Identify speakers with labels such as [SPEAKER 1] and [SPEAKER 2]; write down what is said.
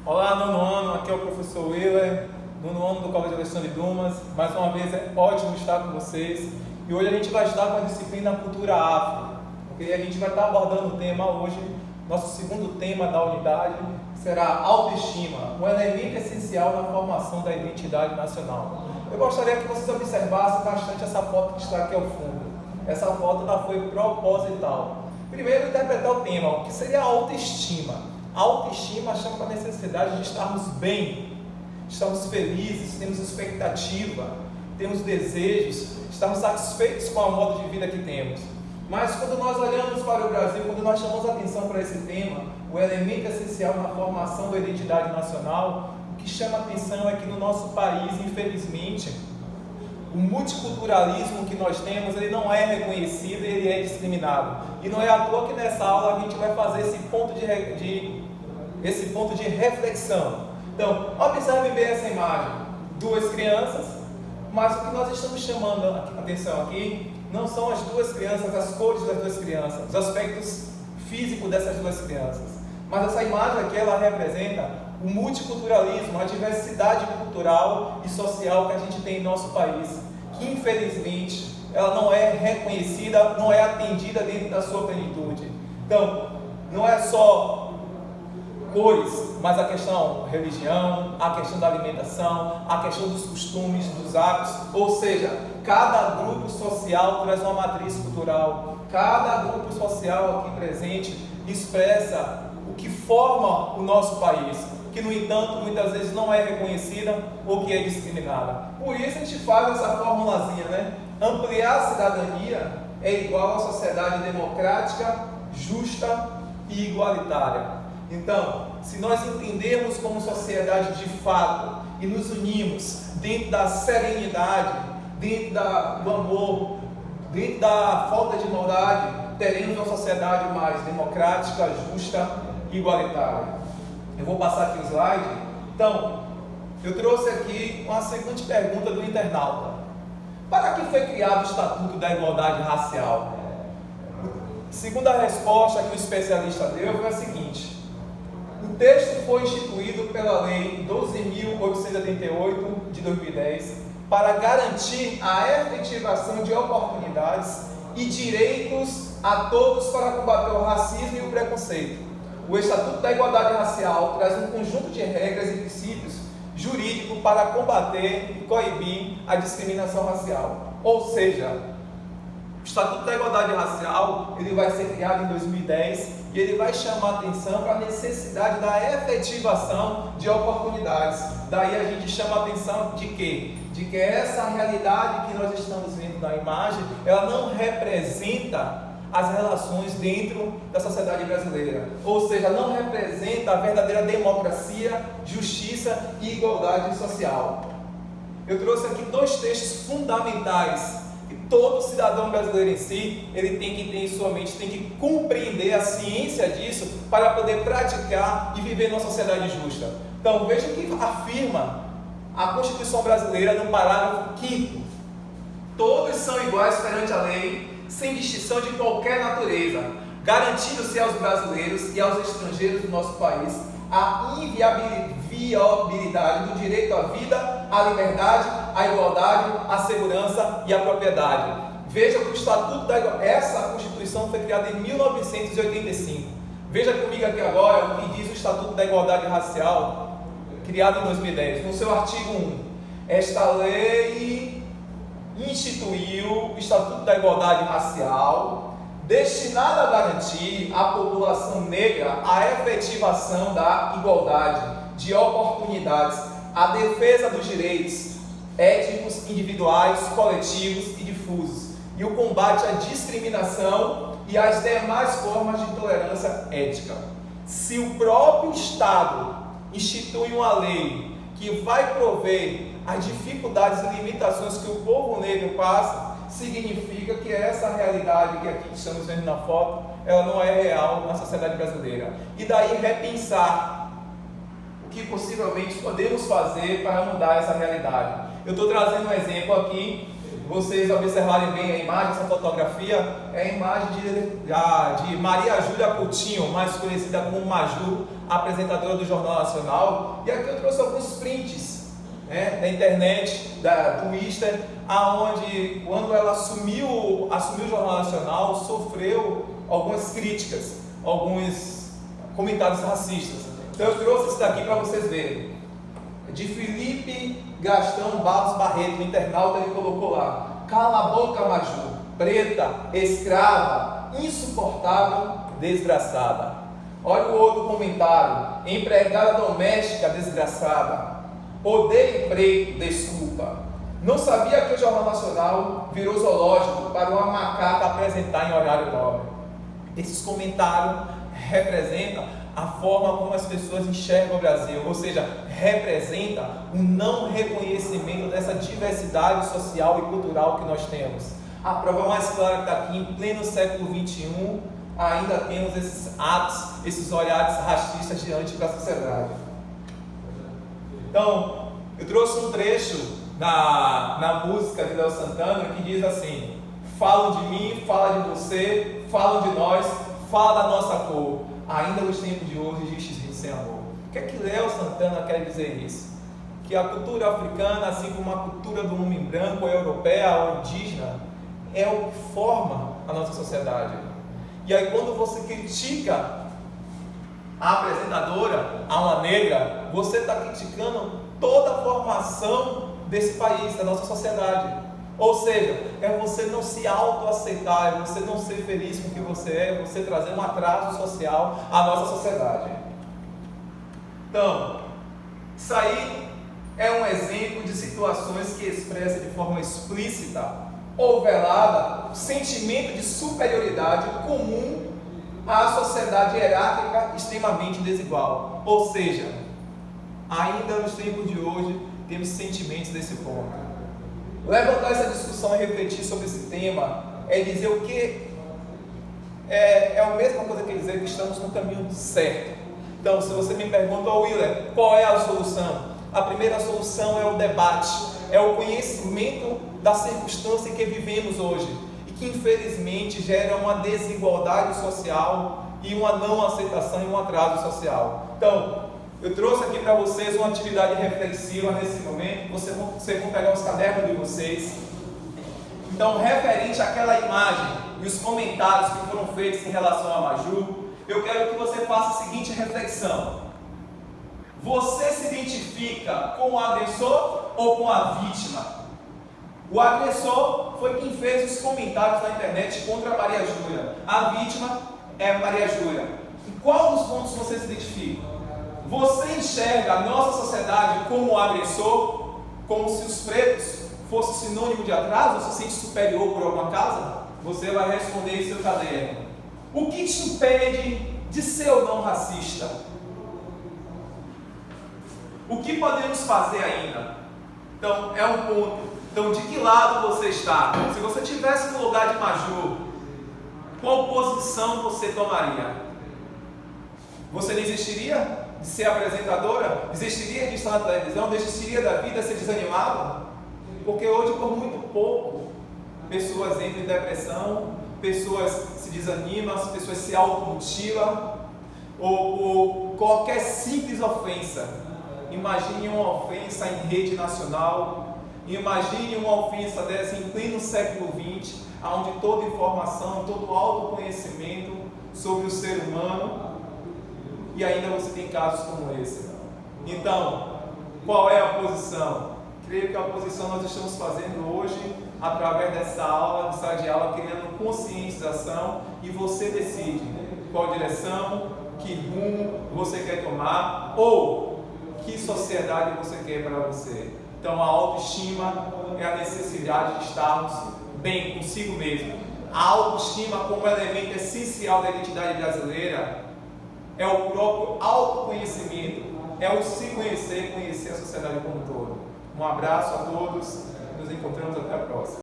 [SPEAKER 1] Olá, nono ano, aqui é o professor Willer, nono ano do Colégio Alexandre Dumas. Mais uma vez é ótimo estar com vocês. E hoje a gente vai estar com a disciplina Cultura Afro, porque a gente vai estar abordando o tema hoje, nosso segundo tema da unidade será autoestima, um elemento essencial na formação da identidade nacional. Eu gostaria que vocês observassem bastante essa foto que está aqui ao fundo. Essa foto ela foi proposital. Primeiro, interpretar o tema, o que seria a autoestima. A autoestima chama para a necessidade de estarmos bem, estamos felizes, temos expectativa, temos desejos, estamos satisfeitos com o modo de vida que temos. Mas quando nós olhamos para o Brasil, quando nós chamamos atenção para esse tema, o elemento essencial na formação da identidade nacional, o que chama atenção é que no nosso país, infelizmente, o multiculturalismo que nós temos, ele não é reconhecido, ele é discriminado. E não é à toa que nessa aula a gente vai fazer esse ponto de reflexão. Então, observe bem essa imagem. Duas crianças, mas o que nós estamos chamando a atenção aqui não são as duas crianças, as cores das duas crianças, os aspectos físicos dessas duas crianças. Mas essa imagem aqui, ela representa o multiculturalismo, a diversidade cultural e social que a gente tem em nosso país, que infelizmente ela não é reconhecida, não é atendida dentro da sua plenitude. Então, não é só cores, mas a questão religião, a questão da alimentação, a questão dos costumes, dos hábitos, ou seja, cada grupo social traz uma matriz cultural, cada grupo social aqui presente expressa o que forma o nosso país, que no entanto muitas vezes não é reconhecida ou que é discriminada. Por isso a gente faz essa formulazinha, né? Ampliar a cidadania é igual a sociedade democrática, justa e igualitária. Então, se nós entendermos como sociedade de fato e nos unirmos dentro da serenidade, dentro do amor, dentro da falta de maldade, teremos uma sociedade mais democrática, justa e igualitária. Eu vou passar aqui o slide. Então, eu trouxe aqui uma seguinte pergunta do internauta. Para que foi criado o Estatuto da Igualdade Racial? Segundo a resposta que o especialista deu, foi a seguinte: o texto foi instituído pela Lei 12.888 de 2010 para garantir a efetivação de oportunidades e direitos a todos para combater o racismo e o preconceito. O Estatuto da Igualdade Racial traz um conjunto de regras e princípios jurídicos para combater e coibir a discriminação racial. Ou seja, o Estatuto da Igualdade Racial ele vai ser criado em 2010 e ele vai chamar atenção para a necessidade da efetivação de oportunidades. Daí a gente chama a atenção de quê? De que essa realidade que nós estamos vendo na imagem, ela não representa as relações dentro da sociedade brasileira, ou seja, não representa a verdadeira democracia, justiça e igualdade social. Eu trouxe aqui dois textos fundamentais que todo cidadão brasileiro em si, ele tem que ter em sua mente, tem que compreender a ciência disso para poder praticar e viver numa sociedade justa. Então veja o que afirma a Constituição brasileira no parágrafo 5º: todos são iguais perante a lei, sem distinção de qualquer natureza, garantindo-se aos brasileiros e aos estrangeiros do nosso país a inviolabilidade do direito à vida, à liberdade, à igualdade, à segurança e à propriedade. Veja que o Estatuto essa Constituição foi criada em 1985. Veja comigo aqui agora o que diz o Estatuto da Igualdade Racial, criado em 2010, no seu artigo 1. Esta lei instituiu o Estatuto da Igualdade Racial, destinado a garantir à população negra a efetivação da igualdade de oportunidades, a defesa dos direitos étnicos, individuais, coletivos e difusos, e o combate à discriminação e às demais formas de intolerância étnica. Se o próprio Estado institui uma lei que vai prover as dificuldades e limitações que o povo negro passa, significa que essa realidade que aqui estamos vendo na foto, ela não é real na sociedade brasileira. E daí repensar o que possivelmente podemos fazer para mudar essa realidade. Eu estou trazendo um exemplo aqui vocês observarem bem a imagem, essa fotografia, é a imagem de Maria Júlia Coutinho, mais conhecida como Maju, apresentadora do Jornal Nacional. E aqui eu trouxe alguns prints, né, da internet, da Twitter, aonde quando ela assumiu o Jornal Nacional, sofreu algumas críticas, alguns comentários racistas. Então eu trouxe isso daqui para vocês verem. De Felipe Gastão Barros Barreto, o internauta, ele colocou lá: cala a boca, Maju, preta, escrava, insuportável, desgraçada. Olha o outro comentário: empregada doméstica, desgraçada. Odeio preto, desculpa. Não sabia que o Jornal Nacional virou zoológico para uma macaca apresentar em horário nobre. Esses comentários representam a forma como as pessoas enxergam o Brasil, ou seja, representa o não reconhecimento dessa diversidade social e cultural que nós temos. A prova mais clara que está aqui, em pleno século XXI, ainda temos esses atos, esses olhares racistas diante da sociedade. Então, eu trouxe um trecho na música de Léo Santana que diz assim: falam de mim, falam de você, falam de nós, falam da nossa cor. Ainda nos tempos de hoje existe gente sem amor. O que é que Léo Santana quer dizer isso? Que a cultura africana, assim como a cultura do homem branco, ou europeia, ou indígena, é o que forma a nossa sociedade. E aí quando você critica a apresentadora, a uma negra, você está criticando toda a formação desse país, da nossa sociedade. Ou seja, é você não se autoaceitar, é você não ser feliz com o que você é você trazer um atraso social à nossa sociedade. Então, isso aí é um exemplo de situações que expressam de forma explícita ou velada o sentimento de superioridade comum à sociedade hierárquica extremamente desigual. Ou seja, ainda nos tempos de hoje temos sentimentos desse ponto. Levantar essa discussão e refletir sobre esse tema é dizer o que é a mesma coisa que dizer que estamos no caminho certo. Então, se você me pergunta, Willer, qual é a solução? A primeira solução é o debate, é o conhecimento da circunstância em que vivemos hoje e que infelizmente gera uma desigualdade social e uma não aceitação e um atraso social. Então, eu trouxe aqui para vocês uma atividade reflexiva nesse momento. Vocês vão pegar os cadernos de vocês. Então, referente àquela imagem e os comentários que foram feitos em relação a Maju, eu quero que você faça a seguinte reflexão: você se identifica com o agressor ou com a vítima? O agressor foi quem fez os comentários na internet contra a Maria Júlia. A vítima é a Maria Júlia. Em qual dos pontos você se identifica? Você enxerga a nossa sociedade como agressor, como se os pretos fossem sinônimo de atraso, ou se sente superior por alguma causa? Você vai responder em seu caderno. O que te impede de ser ou não racista? O que podemos fazer ainda? Então, é um ponto. Então, de que lado você está? Se você estivesse no lugar de Maju, qual posição você tomaria? Você desistiria de ser apresentadora? Desistiria de estar na televisão? Desistiria da vida, ser desanimado? Porque hoje, por muito pouco, pessoas entram em depressão, pessoas se desanimam, as pessoas se automutilam, ou qualquer simples ofensa. Imagine uma ofensa em rede nacional, imagine uma ofensa dessa em pleno século XX, onde toda informação, todo autoconhecimento sobre o ser humano, e ainda você tem casos como esse. Então, qual é a posição? Creio que a posição nós estamos fazendo hoje, através dessa aula, de sala de aula, criando conscientização, e você decide qual direção, que rumo você quer tomar, ou que sociedade você quer para você. Então, a autoestima é a necessidade de estarmos bem consigo mesmo. A autoestima, como elemento essencial da identidade brasileira, é o próprio autoconhecimento, é o se conhecer, conhecer a sociedade como um todo. Um abraço a todos, nos encontramos até a próxima.